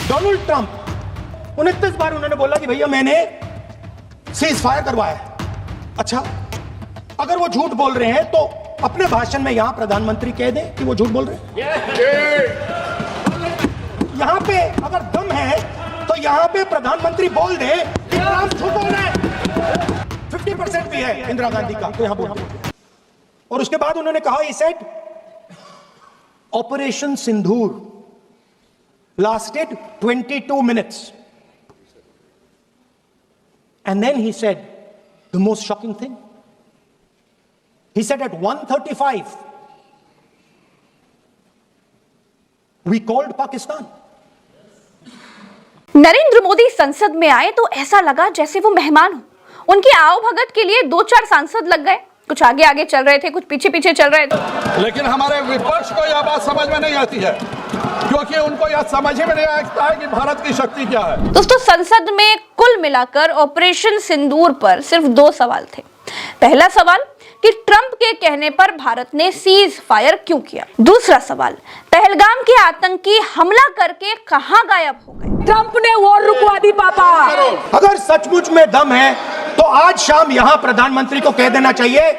Donald Trump 29 बार उन्होंने बोला कि भैया मैंने सीज फायर करवाया। अच्छा, अगर वो झूठ बोल रहे हैं तो अपने भाषण में यहां प्रधानमंत्री कह दें कि वो झूठ बोल रहे हैं। यहां पे अगर दम है तो यहां पे प्रधानमंत्री बोल दे कि ट्रंप झूठ बोल रहे हैं। 50% भी है इंदिरा गांधी का, तो यहां बोल दे। और उसके बाद उन्होंने कहा, he said, operation Sindoor lasted 22 minutes. And then he said the most shocking thing. He said at 1:35 we called Pakistan. Narendra Modi संसद में आए तो ऐसा लगा जैसे वो मेहमान हो। उनकी आओ भगत के लिए 2-4 सांसद लग गए, कुछ आगे आगे चल रहे थे, कुछ पीछे पीछे चल रहे थे। लेकिन हमारे विपक्ष को यह बात समझ में नहीं आती है, क्योंकि उनको यह समझ में नहीं आता है कि भारत की शक्ति क्या है। दोस्तों, संसद में कुल मिलाकर ऑपरेशन सिंदूर पर सिर्फ 2 सवाल थे। पहला सवाल कि ट्रंप के कहने पर भारत ने सीज फायर क्यों किया। दूसरा सवाल, पहलगाम के आतंकी हमला करके कहां गायब हो गए। ट्रंप ने वॉर रुकवा दी पापा। अगर सचमुच में दम है तो आज शाम यहां प्रधानमंत्री को कह देना चाहिए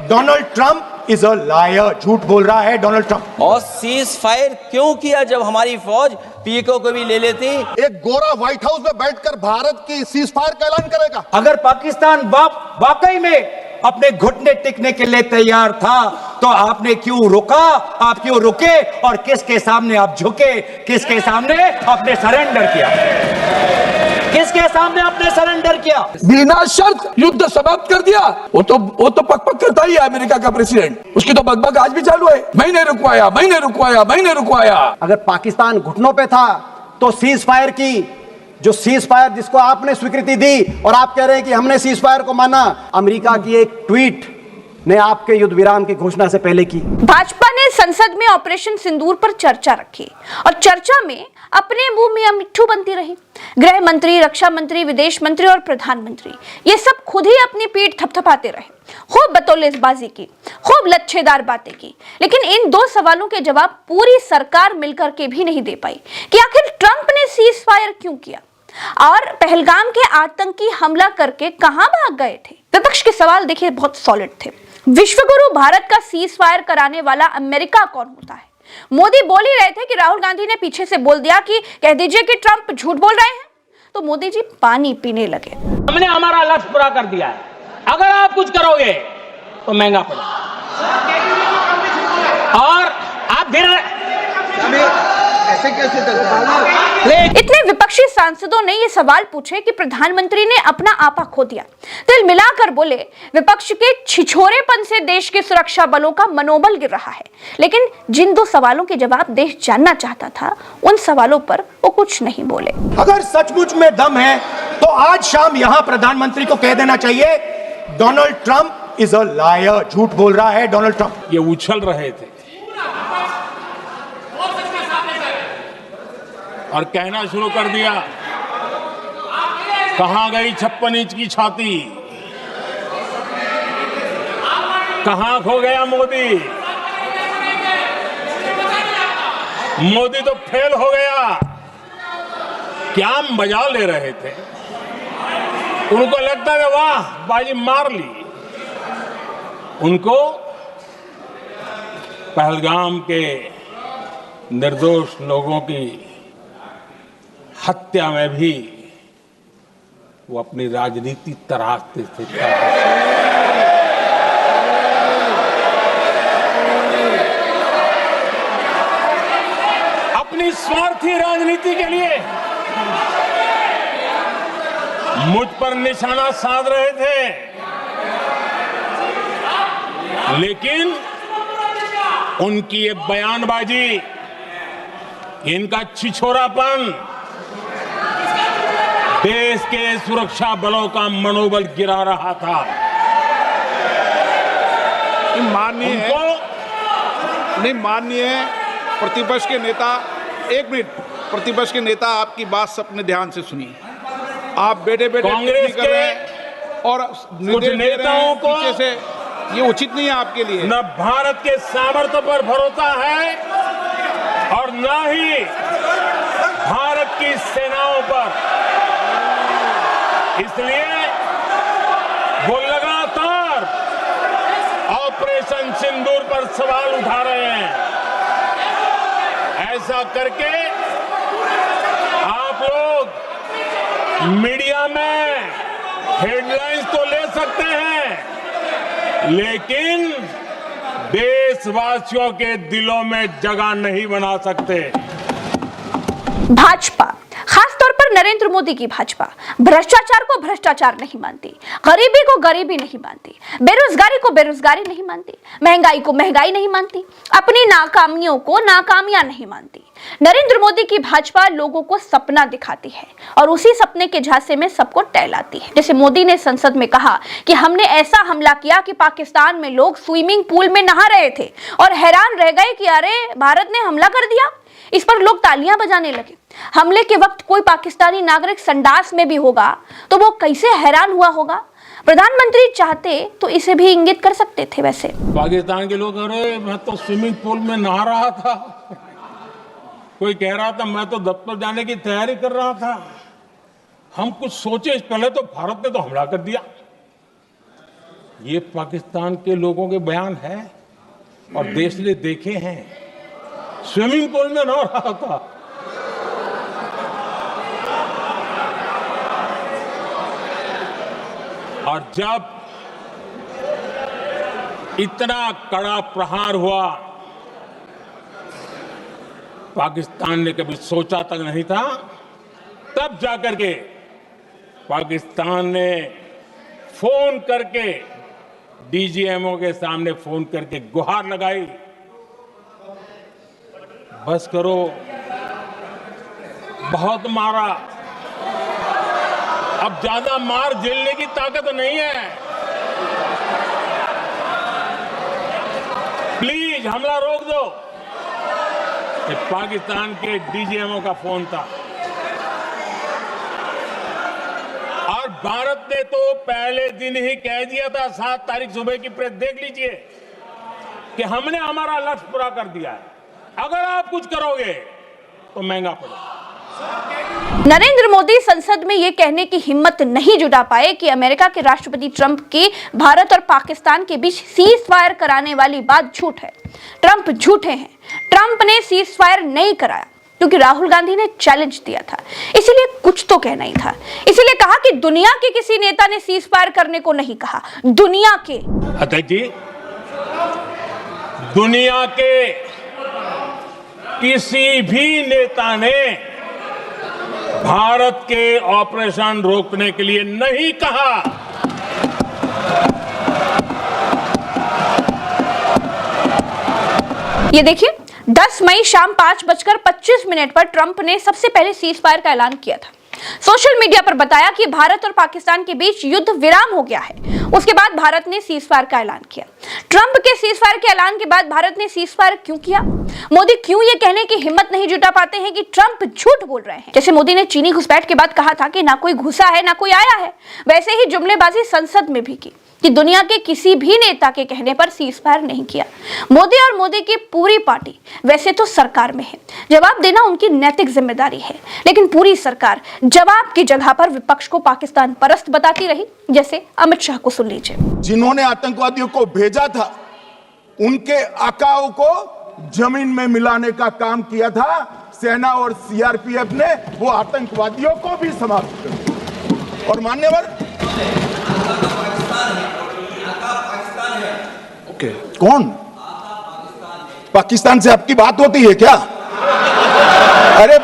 Donald Trump is a liar, झूठ बोल रहा है डोनाल्ड ट्रंप। और सीज फायर क्यों किया जब हमारी फौज पीओके को भी ले लेती। एक गोरा व्हाइट हाउस में बैठकर भारत की सीज फायर का ऐलान करेगा। अगर पाकिस्तान वाकई में अपने घुटने टिकने के लिए तैयार था तो आपने क्यों रोका, आप क्यों रुके और किसके सामने आप झुके, किसके सामने आपने सरेंडर किया, किसके सामने आपने सरेंडर किया। बिना शर्त युद्ध समाप्त कर दिया। वो तो पक करता ही है अमेरिका का प्रेसिडेंट, उसकी तो बकबक आज भी चालू है। मैंने रुकवाया। अगर पाकिस्तान घुटनों पे था तो सीज फायर की, जो सीज फायर जिसको आपने स्वीकृति दी और आप कह रहे हैं कि हमने सीज फायर को माना, अमेरिका की एक ट्वीट ने आपके युद्ध विराम की घोषणा से पहले की। भाजपा ने संसद में ऑपरेशन सिंदूर पर चर्चा रखी और चर्चा में अपने मुंह में मिट्ठू बनती रही। गृह मंत्री, रक्षा मंत्री, विदेश मंत्री और प्रधानमंत्री ये सब खुद ही अपनी पीठ थपथपाते रहे, खूब बतौलेबाजी की, खूब लच्छेदार बातें की, लेकिन इन 2 सवालों के जवाब पूरी सरकार मिलकर के भी नहीं दे पाई कि आखिर ट्रंप ने सीज फायर क्यों किया और पहलगाम के आतंकी हमला करके कहां भाग गए थे। विपक्ष के सवाल देखिए बहुत सॉलिड थे। विश्वगुरु भारत का सीज फायर कराने वाला अमेरिका कौन होता है। मोदी बोल ही रहे थे कि राहुल गांधी ने पीछे से बोल दिया कि कह दीजिए कि ट्रंप झूठ बोल रहे हैं, तो मोदी जी पानी पीने लगे। हमने हमारा लक्ष्य पूरा कर दिया है, अगर आप कुछ करोगे तो महंगा पड़ेगा। और आप फिर ऐसे कैसे चलता है? इतने विपक्षी सांसदों ने ये सवाल पूछे कि प्रधानमंत्री ने अपना आपा खो दिया। दिल मिलाकर बोले, विपक्ष के छिछोरेपन से देश के सुरक्षा बलों का मनोबल गिर रहा है। लेकिन जिन 2 सवालों के जवाब देश जानना चाहता था, उन सवालों पर वो कुछ नहीं बोले। अगर सचमुच में दम है तो आज शाम यहां प्रधानमंत्री को कह देना चाहिए Donald Trump is a liar, झूठ बोल रहा है डोनाल्ड ट्रंप। ये उछल रहे थे और कहना शुरू कर दिया, कहां गई 56 इंच की छाती, कहां खो गया मोदी। मोदी तो फेल हो गया। क्या मजा ले रहे थे, उनको लगता है वाह बाजी मार ली। उनको पहलगाम के निर्दोष लोगों की हत्या में भी वो अपनी राजनीति तराशते थे। अपनी स्वार्थी राजनीति के लिए मुझ पर निशाना साध रहे थे, लेकिन उनकी ये बयानबाजी, इनका छिछोरापन देश के सुरक्षा बलों का मनोबल गिरा रहा था। माननीय प्रतिपक्ष के नेता, 1 मिनट, प्रतिपक्ष के नेता आपकी बात अपने ध्यान से सुनिए। आप बेटे कांग्रेस कर रहे हैं और कुछ नेताओं को से ये उचित नहीं है आपके लिए। न भारत के सामर्थ्य पर भरोसा है और न ही भारत की सेनाओं पर। इसलिए वो लगातार ऑपरेशन सिंदूर पर सवाल उठा रहे हैं। ऐसा करके आप लोग मीडिया में हेडलाइंस तो ले सकते हैं, लेकिन देशवासियों के दिलों में जगह नहीं बना सकते। भाजपा, खासतौर पर नरेंद्र मोदी की भाजपा भ्रष्टाचार को भ्रष्टाचार नहीं मानती, गरीबी को गरीबी नहीं मानती, बेरोजगारी को बेरोजगारी नहीं मानती, महंगाई को महंगाई नहीं मानती, अपनी नाकामियों को नाकामियां नहीं मानती। नरेंद्र मोदी की भाजपा लोगों को सपना दिखाती है और उसी सपने के झांसे में सबको टहलाती है। जैसे मोदी ने संसद में कहा कि हमने ऐसा हमला किया कि पाकिस्तान में लोग स्विमिंग पूल में नहा रहे थे और हैरान रह गए कि अरे भारत ने हमला कर दिया। इस पर लोग तालियां बजाने लगे। हमले के वक्त कोई पाकिस्तानी नागरिक संडास में भी होगा तो वो कैसे हैरान हुआ होगा। प्रधानमंत्री चाहते तो इसे भी इंगित कर सकते थे। वैसे पाकिस्तान के लोग, अरे मैं तो स्विमिंग पूल में नहा रहा था, कोई कह रहा था मैं तो दफ्तर जाने की तैयारी कर रहा था। हम कुछ सोचे इस पहले तो भारत ने तो हमला कर दिया। ये पाकिस्तान के लोगों के बयान है और देश ने देखे हैं। स्विमिंग पूल में नहा रहा था। और जब इतना कड़ा प्रहार हुआ, पाकिस्तान ने कभी सोचा तक नहीं था, तब जाकर के पाकिस्तान ने फोन करके डीजीएमओ के सामने फोन करके गुहार लगाई, बस करो, बहुत मारा, अब ज्यादा मार झेलने की ताकत नहीं है, प्लीज हमला रोक दो। ये पाकिस्तान के डीजीएमओ का फोन था। और भारत ने तो पहले दिन ही कह दिया था, 7 तारीख सुबह की प्रेस देख लीजिए, कि हमने हमारा लक्ष्य पूरा कर दिया है, अगर आप कुछ करोगे तो महंगा पड़ेगा। नरेंद्र मोदी संसद में यह कहने की हिम्मत नहीं जुटा पाए कि अमेरिका के राष्ट्रपति ट्रंप की भारत और पाकिस्तान के बीच सीज फायर कराने वाली बात झूठ है। ट्रंप झूठे हैं। ट्रंप ने सीज फायर नहीं कराया क्योंकि राहुल गांधी ने चैलेंज दिया था, इसीलिए कुछ तो कहना ही था। इसीलिए कहा कि दुनिया के किसी नेता ने सीज फायर करने को नहीं कहा, दुनिया के। अध्यक्ष जी, दुनिया के किसी भी नेता ने भारत के ऑपरेशन रोकने के लिए नहीं कहा। ये देखिए, 10 मई शाम 5:25 पर ट्रंप ने सबसे पहले सीज फायर का ऐलान किया था। सोशल मीडिया पर बताया कि भारत और पाकिस्तान के बीच युद्ध विराम हो गया है। उसके बाद भारत ने सीज फायर का ऐलान किया। ट्रंप के सीज फायर के ऐलान के बाद भारत ने सीज फायर क्यों किया? मोदी क्यों ये कहने की हिम्मत नहीं जुटा पाते हैं कि ट्रंप झूठ बोल रहे हैं? जैसे मोदी ने चीनी घुसपैठ के बाद कहा था कि ना कोई घुसा है ना कोई आया है, वैसे ही जुमलेबाजी संसद में भी की कि दुनिया के किसी भी नेता के कहने पर सीज फायर नहीं किया। मोदी और मोदी की पूरी पार्टी वैसे तो सरकार में है, जवाब देना उनकी नैतिक जिम्मेदारी है, लेकिन पूरी सरकार जवाब की जगह पर विपक्ष को पाकिस्तान परस्त बताती रही। जैसे अमित शाह को सुन लीजिए। जिन्होंने आतंकवादियों को भेजा था, उनके आकाओं को जमीन में मिलाने का काम किया था सेना और सीआरपीएफ ने, वो आतंकवादियों को भी समाप्त कर। और मान्यवर कौन? पाकिस्तान से आपकी बात होती है क्या? अरे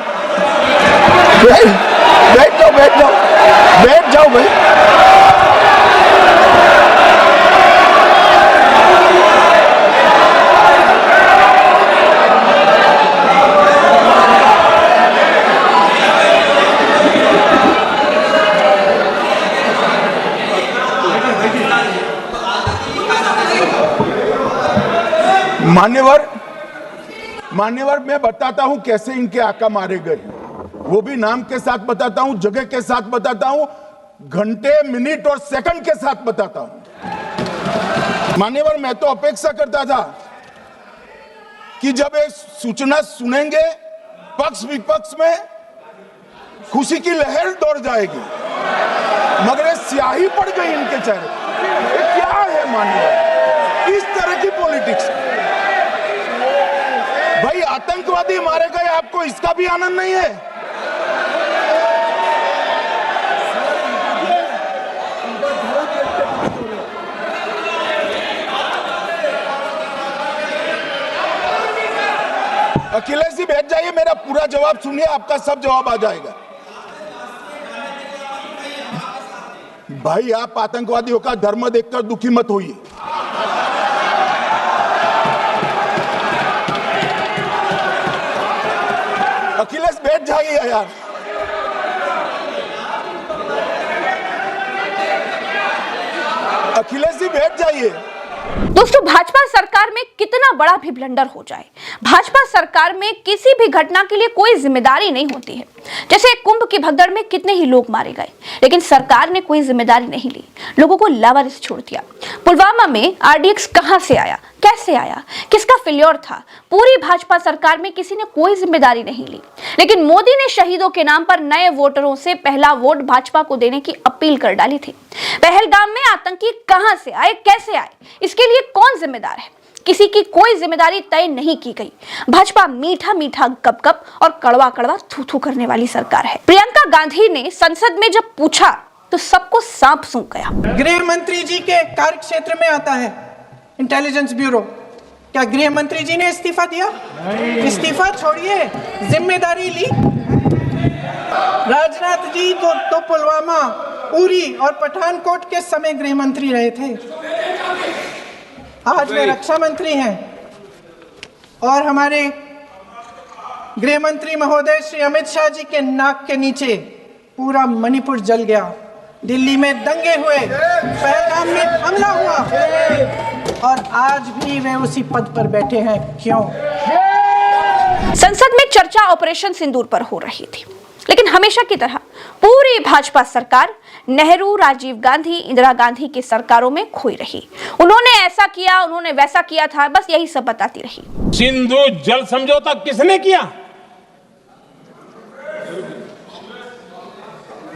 बैठ जाओ भाई। मान्यवर मैं बताता हूं कैसे इनके आका मारे गए, वो भी नाम के साथ बताता हूं, जगह के साथ बताता हूं, घंटे मिनट और सेकंड के साथ बताता हूं। मान्यवर मैं तो अपेक्षा करता था कि जब एक सूचना सुनेंगे पक्ष विपक्ष में खुशी की लहर दौड़ जाएगी, मगर ये स्याही पड़ गई इनके चेहरे। ये क्या है माननीय, इस तरह की पॉलिटिक्स? भाई आतंकवादी मारे गए, आपको इसका भी आनंद नहीं है? अखिलेश जी बैठ जाइए, मेरा पूरा जवाब सुनिए, आपका सब जवाब आ जाएगा। भाई आप आतंकवादियों का धर्म देखकर दुखी मत होइए। अखिलेश बैठ जाइए यार। अखिलेश जी बैठ जाइए। दोस्तों, भाजपा सरकार में कितना बड़ा भी ब्लंडर हो जाए, भाजपा सरकार में किसी भी घटना के लिए कोई जिम्मेदारी नहीं होती है। जैसे कुंभ की भगदड़ में कितने ही लोग मारे गए, लेकिन सरकार ने कोई जिम्मेदारी नहीं ली, लोगों को लावारिस छोड़ दिया। पुलवामा में आरडीएक्स कहां से आया, कैसे आया, किसका फेल्योर था, पूरी भाजपा सरकार में किसी ने कोई जिम्मेदारी नहीं ली। लेकिन मोदी ने शहीदों के नाम पर नए वोटरों से पहला वोट भाजपा को देने की अपील कर डाली थी। पहलगाम में आतंकी कहां से आए, कैसे आए, इसके लिए कौन जिम्मेदार है, किसी की कोई जिम्मेदारी तय नहीं की गई। भाजपा मीठा मीठा गप गप और कड़वा कड़वा थू थू करने वाली सरकार है। प्रियंका गांधी ने संसद में जब पूछा तो सबको सांप सूंघ गया। गृह मंत्री जी के कार्य क्षेत्र में आता है इंटेलिजेंस ब्यूरो। क्या गृह मंत्री जी ने इस्तीफा दिया? इस्तीफा छोड़िए, जिम्मेदारी ली। राजनाथ जी तो पुलवामा, उरी और पठानकोट के समय गृह मंत्री रहे थे। आज वे रक्षा मंत्री हैं और हमारे गृह मंत्री महोदय श्री अमित शाह जी के नाक के नीचे पूरा मणिपुर जल गया, दिल्ली में दंगे हुए, पहलगाम में हमला हुआ और आज भी वे उसी पद पर बैठे हैं। क्यों? संसद में चर्चा ऑपरेशन सिंदूर पर हो रही थी, लेकिन हमेशा की तरह पूरी भाजपा सरकार नेहरू, राजीव गांधी, इंदिरा गांधी की सरकारों में खोई रही। उन्होंने ऐसा किया, उन्होंने वैसा किया था, बस यही सब बताती रही। सिंधु जल समझौता किसने किया?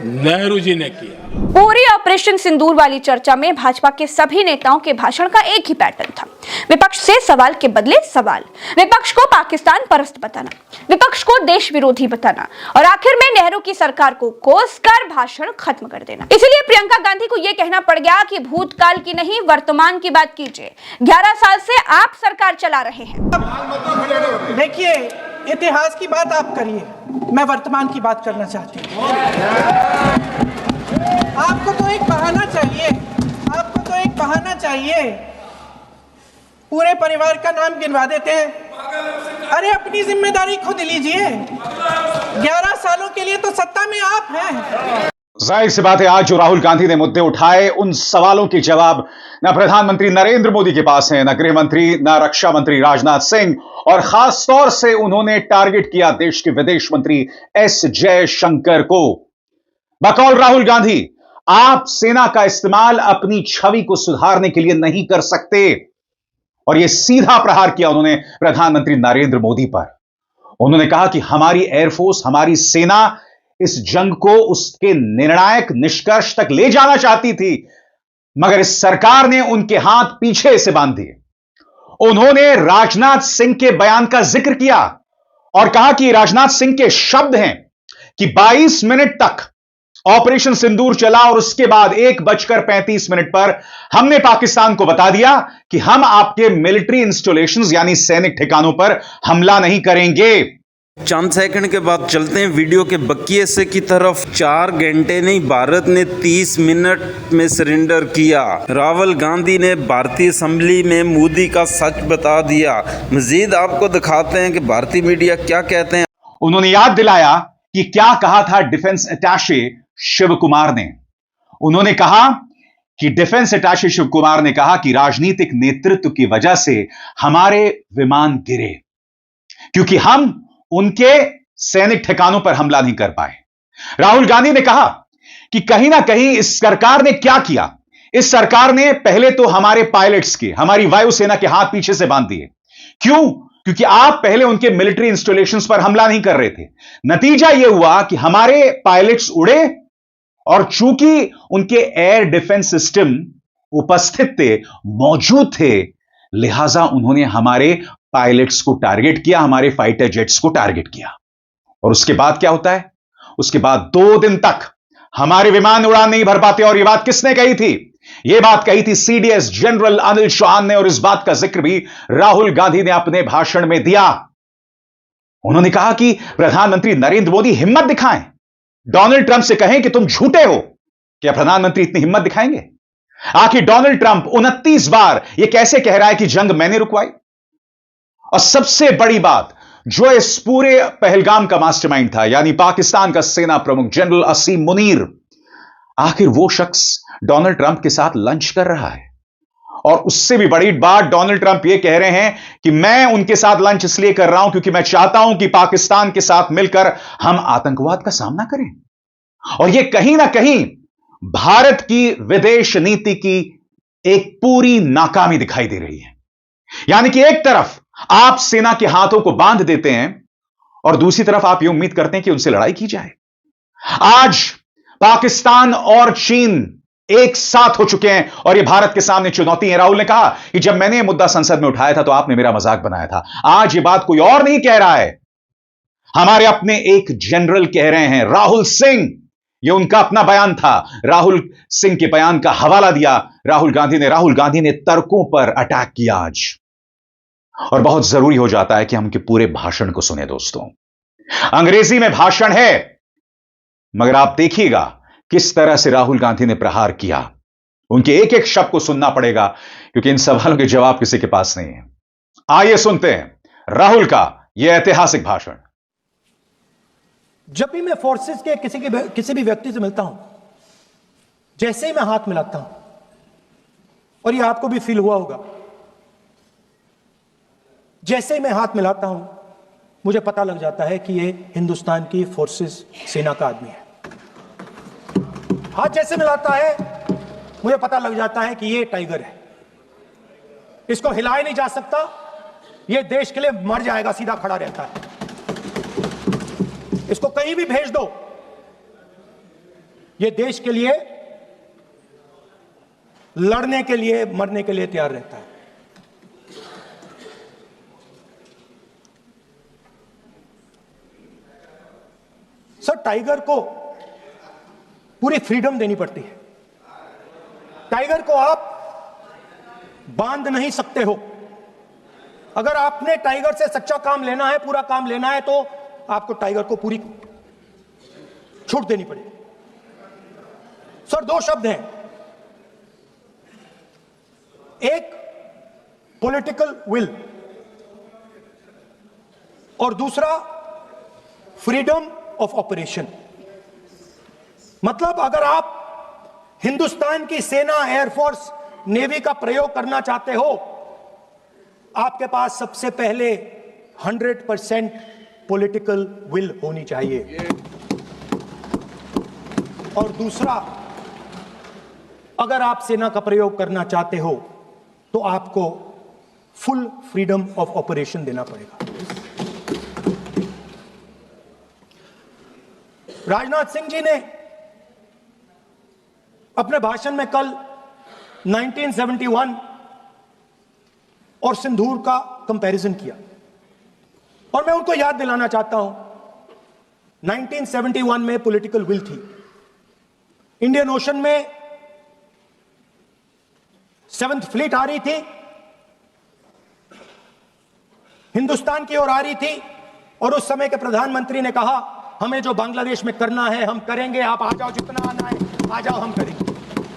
नेहरू जी ने किया। पूरी ऑपरेशन सिंदूर वाली चर्चा में भाजपा के सभी नेताओं के भाषण का एक ही पैटर्न था, विपक्ष से सवाल के बदले सवाल, विपक्ष को पाकिस्तान परस्त बताना, विपक्ष को देश विरोधी बताना और आखिर में नेहरू की सरकार को कोसकर भाषण खत्म कर देना। इसीलिए प्रियंका गांधी को यह कहना पड़ गया कि भूतकाल की नहीं, वर्तमान की बात कीजिए। 11 साल से आप सरकार चला रहे हैं। देखिए, इतिहास की बात आप करिए, मैं वर्तमान की बात करना चाहती हूँ। आपको तो एक बहाना चाहिए, आपको तो एक बहाना चाहिए। पूरे परिवार का नाम गिनवा देते हैं। अरे अपनी जिम्मेदारी खुद लीजिए। 11 सालों के लिए तो सत्ता में आप हैं। जाहिर सी बात है, आज जो राहुल गांधी ने मुद्दे उठाए, उन सवालों के जवाब न प्रधानमंत्री नरेंद्र मोदी के पास है, न गृह मंत्री, न रक्षा मंत्री राजनाथ सिंह, और खास तौर से उन्होंने टारगेट किया देश के विदेश मंत्री एस जयशंकर को। बकौल राहुल गांधी, आप सेना का इस्तेमाल अपनी छवि को सुधारने के लिए नहीं कर सकते, और यह सीधा प्रहार किया उन्होंने प्रधानमंत्री नरेंद्र मोदी पर। उन्होंने कहा कि हमारी एयरफोर्स, हमारी सेना इस जंग को उसके निर्णायक निष्कर्ष तक ले जाना चाहती थी, मगर इस सरकार ने उनके हाथ पीछे से बांध दिए। उन्होंने राजनाथ सिंह के बयान का जिक्र किया और कहा कि राजनाथ सिंह के शब्द हैं कि 22 मिनट तक ऑपरेशन सिंदूर चला और उसके बाद 1:35 पर हमने पाकिस्तान को बता दिया कि हम आपके मिलिट्री इंस्टॉलेशंस यानी सैनिक ठिकानों पर हमला नहीं करेंगे। चंद सेकंड के बाद चलते हैं वीडियो के बकिए से की तरफ। 4 घंटे नहीं, भारत ने 30 मिनट में सरेंडर किया। राहुल गांधी ने भारतीय असेंबली में मोदी का सच बता दिया। मजीद आपको दिखाते हैं कि भारतीय मीडिया क्या कहते हैं। उन्होंने याद दिलाया कि क्या कहा था डिफेंस अटैचे शिव कुमार ने। उन्होंने कहा कि डिफेंस अटैचे शिव कुमार ने कहा कि राजनीतिक नेतृत्व की वजह से हमारे विमान गिरे, क्योंकि हम उनके सैनिक ठिकानों पर हमला नहीं कर पाए। राहुल गांधी ने कहा कि कहीं ना कहीं इस सरकार ने क्या किया, इस सरकार ने पहले तो हमारे पायलट्स के, हमारी वायुसेना के हाथ पीछे से बांध दिए। क्यों? क्योंकि आप पहले उनके मिलिट्री इंस्टॉलेशंस पर हमला नहीं कर रहे थे। नतीजा यह हुआ कि हमारे पायलट्स उड़े और चूंकि उनके एयर डिफेंस सिस्टम उपस्थित थे, मौजूद थे, लिहाजा उन्होंने हमारे पायलट्स को टारगेट किया, हमारे फाइटर जेट्स को टारगेट किया। और उसके बाद क्या होता है? उसके बाद 2 दिन तक हमारे विमान उड़ान नहीं भर पाते। और यह बात किसने कही थी? यह बात कही थी सीडीएस जनरल अनिल चौहान ने, और इस बात का जिक्र भी राहुल गांधी ने अपने भाषण में दिया। उन्होंने कहा कि प्रधानमंत्री नरेंद्र मोदी हिम्मत दिखाएं, डोनाल्ड ट्रंप से कहें कि तुम झूठे हो। क्या प्रधानमंत्री इतनी हिम्मत दिखाएंगे? आखिर डोनाल्ड ट्रंप 29 बार यह कैसे कह रहा है कि जंग मैंने रुकवाई? और सबसे बड़ी बात, जो इस पूरे पहलगाम का मास्टरमाइंड था, यानी पाकिस्तान का सेना प्रमुख जनरल असीम मुनीर, आखिर वो शख्स डोनाल्ड ट्रंप के साथ लंच कर रहा है। और उससे भी बड़ी बात, डोनाल्ड ट्रंप ये कह रहे हैं कि मैं उनके साथ लंच इसलिए कर रहा हूं क्योंकि मैं चाहता हूं कि पाकिस्तान के साथ मिलकर हम आतंकवाद का सामना करें। और यह कहीं ना कहीं भारत की विदेश नीति की एक पूरी नाकामी दिखाई दे रही है। यानी कि एक तरफ आप सेना के हाथों को बांध देते हैं और दूसरी तरफ आप ये उम्मीद करते हैं कि उनसे लड़ाई की जाए। आज पाकिस्तान और चीन एक साथ हो चुके हैं और ये भारत के सामने चुनौती है। राहुल ने कहा कि जब मैंने ये मुद्दा संसद में उठाया था तो आपने मेरा मजाक बनाया था। आज ये बात कोई और नहीं कह रहा है, हमारे अपने एक जनरल कह रहे हैं, राहुल सिंह। ये उनका अपना बयान था। राहुल सिंह के बयान का हवाला दिया राहुल गांधी ने तर्कों पर अटैक किया आज। और बहुत जरूरी हो जाता है कि हम उनके पूरे भाषण को सुने दोस्तों। अंग्रेजी में भाषण है, मगर आप देखिएगा किस तरह से राहुल गांधी ने प्रहार किया। उनके एक एक शब्द को सुनना पड़ेगा क्योंकि इन सवालों के जवाब किसी के पास नहीं है। आइए सुनते हैं राहुल का यह ऐतिहासिक भाषण। जब भी मैं फोर्सेस के किसी भी व्यक्ति से मिलता हूं, जैसे ही मैं हाथ मिलाता हूं, और ये आपको भी फील हुआ होगा, जैसे ही मैं हाथ मिलाता हूं मुझे पता लग जाता है कि ये हिंदुस्तान की फोर्सेस सेना का आदमी है। हाथ जैसे मिलाता है मुझे पता लग जाता है कि ये टाइगर है, इसको हिलाया नहीं जा सकता, ये देश के लिए मर जाएगा, सीधा खड़ा रहता है। इसको कहीं भी भेज दो, ये देश के लिए लड़ने के लिए, मरने के लिए तैयार रहता है। सर, टाइगर को पूरी फ्रीडम देनी पड़ती है। टाइगर को आप बांध नहीं सकते हो। अगर आपने टाइगर से सच्चा काम लेना है, पूरा काम लेना है, तो आपको टाइगर को पूरी छूट देनी पड़ेगी। सर, 2 शब्द हैं, एक पॉलिटिकल विल और दूसरा फ्रीडम ऑफ ऑपरेशन। मतलब अगर आप हिंदुस्तान की सेना, एयरफोर्स, नेवी का प्रयोग करना चाहते हो, आपके पास सबसे पहले 100% पॉलिटिकल विल होनी चाहिए। और दूसरा, अगर आप सेना का प्रयोग करना चाहते हो तो आपको फुल फ्रीडम ऑफ ऑपरेशन देना पड़ेगा। राजनाथ सिंह जी ने अपने भाषण में कल 1971 और सिंदूर का कंपैरिजन किया, और मैं उनको याद दिलाना चाहता हूं, 1971 में पॉलिटिकल विल थी। इंडियन ओशन में 7th फ्लीट आ रही थी, हिंदुस्तान की ओर आ रही थी, और उस समय के प्रधानमंत्री ने कहा हमें जो बांग्लादेश में करना है हम करेंगे, आप आ जाओ, जितना आना है आ जाओ, हम करेंगे।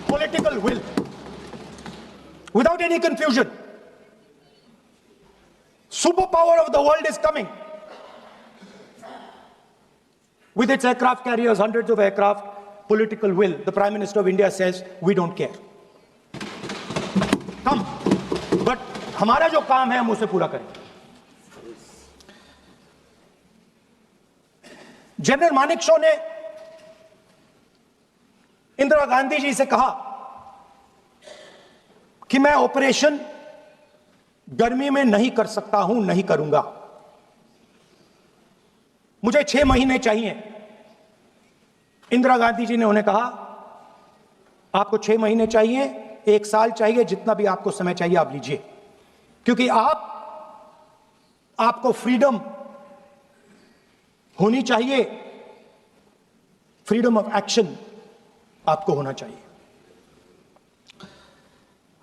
Political will without any confusion. Super power of the world is coming with its aircraft carriers, hundreds of aircraft, political will. The Prime Minister of India says, we don't care. Come. But हमारा जो काम है हम उसे पूरा करेंगे। General Manekshaw ने इंदिरा गांधी जी से कहा कि मैं ऑपरेशन गर्मी में नहीं कर सकता हूं, नहीं करूंगा। मुझे 6 महीने चाहिए। इंदिरा गांधी जी ने उन्हें कहा आपको 6 महीने चाहिए, 1 साल चाहिए, जितना भी आपको समय चाहिए आप लीजिए, क्योंकि आपको फ्रीडम होनी चाहिए, फ्रीडम ऑफ एक्शन आपको होना चाहिए,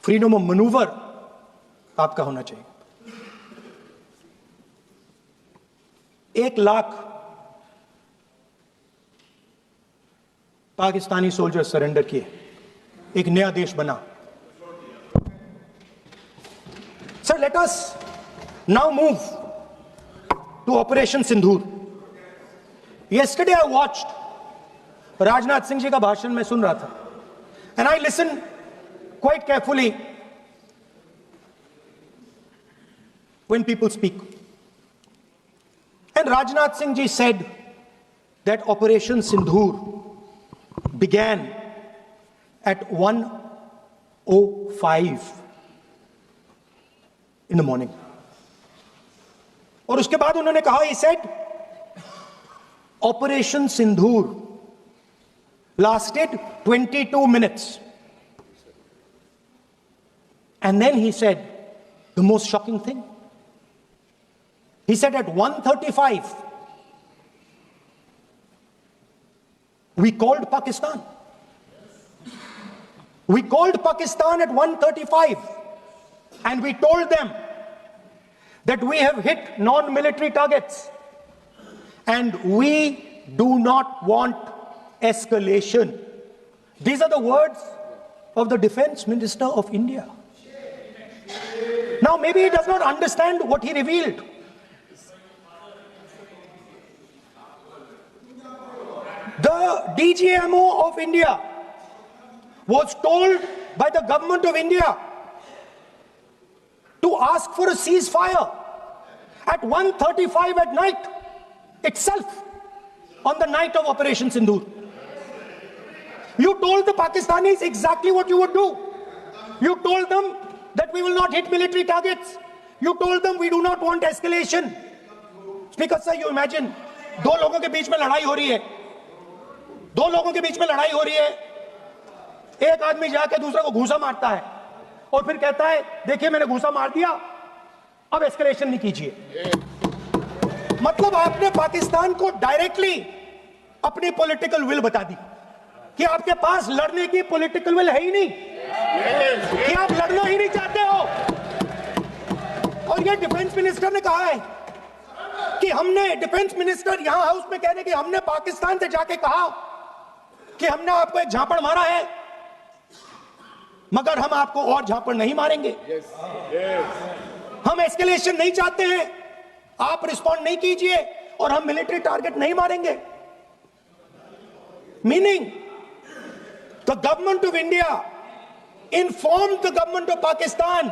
फ्रीडम ऑफ मैनूवर आपका होना चाहिए। 1 लाख पाकिस्तानी सोल्जर सरेंडर किए, एक नया देश बना। Sir, let us now move to Operation Sindoor. Yesterday I watched Rajnath Singh ji का भाषण मैं सुन रहा था, and I listened quite carefully when people speak. And Rajnath Singh ji said that Operation Sindoor began at 1:05 in the morning. और उसके बाद उन्होंने कहा, he said Operation Sindoor lasted 22 minutes. And then he said the most shocking thing. He said at 1:35 we called Pakistan. We called Pakistan at 1:35 and we told them that we have hit non-military targets and we do not want escalation. These are the words of the Defense Minister of India. Now maybe he does not understand what he revealed. The DGMO of India was told by the government of India to ask for a ceasefire at 1:35 at night itself, on the night of Operation Sindoor. You told the Pakistanis exactly what you would do. You told them that we will not hit military targets. You told them we do not want escalation. Speaker sir, you imagine, 2 लोगों के बीच में लड़ाई हो रही है, 2 लोगों के बीच में लड़ाई हो रही है, एक आदमी जाके दूसरे को घूंसा मारता है और फिर कहता है देखिए मैंने घूंसा मार दिया, अब एस्केलेशन नहीं कीजिए। मतलब आपने पाकिस्तान को डायरेक्टली अपनी पॉलिटिकल विल बता दी कि आपके पास लड़ने की पॉलिटिकल विल है ही नहीं, कि आप लड़ना ही नहीं चाहते हो। और ये डिफेंस मिनिस्टर ने कहा है कि हमने, डिफेंस मिनिस्टर यहां हाउस में कह रहे कि हमने पाकिस्तान से जाके कहा कि हमने आपको एक झापड़ मारा है, मगर हम आपको और झापड़ नहीं मारेंगे। हम एस्केलेशन नहीं चाहते हैं, आप रिस्पॉन्ड नहीं कीजिए और हम मिलिट्री टारगेट नहीं मारेंगे। Meaning the government of India informed the government of Pakistan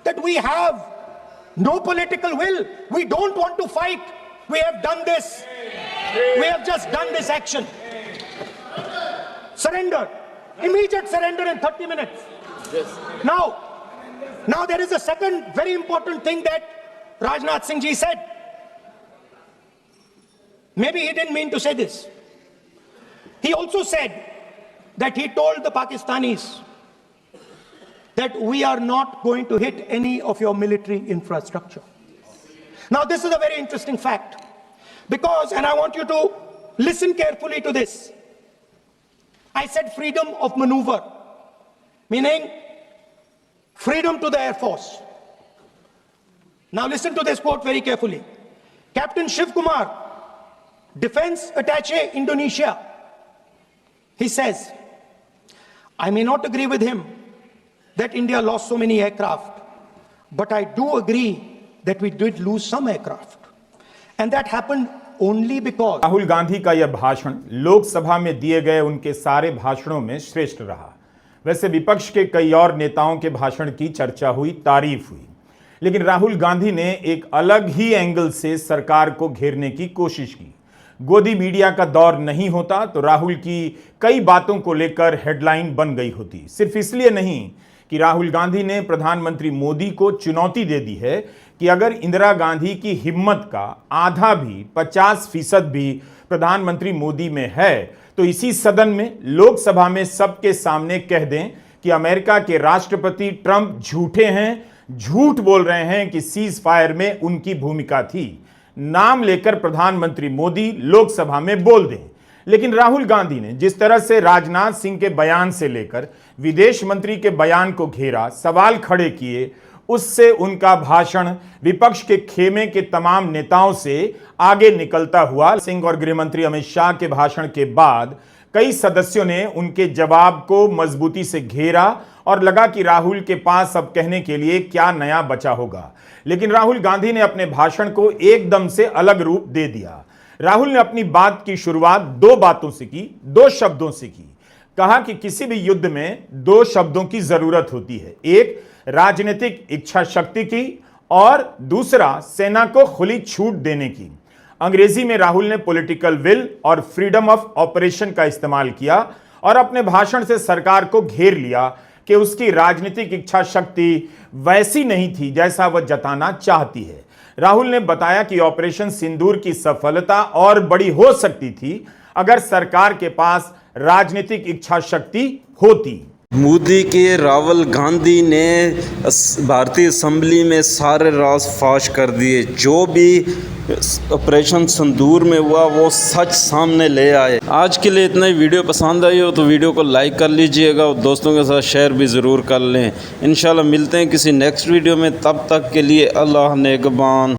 that we have no political will, we don't want to fight, we have done this, we have just done this action. Surrender, immediate surrender in 30 minutes. Yes. Now there is a second very important thing that Rajnath Singh ji said. Maybe he didn't mean to say this. He also said that he told the Pakistanis that we are not going to hit any of your military infrastructure. Now this is a very interesting fact, because, and I want you to listen carefully to this, I said freedom of maneuver, meaning freedom to the Air Force. Now listen to this quote very carefully. Captain Shiv Kumar, Defense Attaché Indonesia, he says, I may not agree with him that India lost so many aircraft, but I do agree that we did lose some aircraft, and that happened only because Rahul Gandhi का यह भाषण लोकसभा में दिए गए उनके सारे भाषणों में श्रेष्ठ रहा। वैसे विपक्ष के कई और नेताओं के भाषण की चर्चा हुई, तारीफ हुई, लेकिन राहुल गांधी ने एक अलग ही एंगल से सरकार को घेरने की कोशिश की। गोदी मीडिया का दौर नहीं होता तो राहुल की कई बातों को लेकर हेडलाइन बन गई होती, सिर्फ इसलिए नहीं कि राहुल गांधी ने प्रधानमंत्री मोदी को चुनौती दे दी है कि अगर इंदिरा गांधी की हिम्मत का आधा भी 50% भी प्रधानमंत्री मोदी में है तो इसी सदन में, लोकसभा में सबके सामने कह दें कि अमेरिका के राष्ट्रपति ट्रंप झूठे हैं, झूठ बोल रहे हैं कि सीज फायर में उनकी भूमिका थी। नाम लेकर प्रधानमंत्री मोदी लोकसभा में बोल दें। लेकिन राहुल गांधी ने जिस तरह से राजनाथ सिंह के बयान से लेकर विदेश मंत्री के बयान को घेरा, सवाल खड़े किए, उससे उनका भाषण विपक्ष के खेमे के तमाम नेताओं से आगे निकलता हुआ। सिंह और गृह मंत्री अमित शाह के भाषण के बाद कई सदस्यों ने उनके जवाब को मजबूती से घेरा और लगा कि राहुल के पास अब कहने के लिए क्या नया बचा होगा। लेकिन राहुल गांधी ने अपने भाषण को एकदम से अलग रूप दे दिया। राहुल ने अपनी बात की शुरुआत दो बातों से की, दो शब्दों से की। कहा कि किसी भी युद्ध में दो शब्दों की जरूरत होती है, एक राजनीतिक इच्छा शक्ति की और दूसरा सेना को खुली छूट देने की। अंग्रेजी में राहुल ने पॉलिटिकल विल और फ्रीडम ऑफ ऑपरेशन का इस्तेमाल किया और अपने भाषण से सरकार को घेर लिया कि उसकी राजनीतिक इच्छा शक्ति वैसी नहीं थी जैसा वह जताना चाहती है। राहुल ने बताया कि ऑपरेशन सिंदूर की सफलता और बड़ी हो सकती थी अगर सरकार के पास राजनीतिक इच्छा शक्ति होती। मोदी के राहुल गांधी ने भारतीय असेंबली में सारे राज फाश कर दिए। जो भी ऑपरेशन सिंदूर में हुआ वो सच सामने ले आए। आज के लिए इतना ही। वीडियो पसंद आई हो तो वीडियो को लाइक कर लीजिएगा और दोस्तों के साथ शेयर भी ज़रूर कर लें। इंशाल्लाह मिलते हैं किसी नेक्स्ट वीडियो में, तब तक के लिए अल्लाह नेगबान।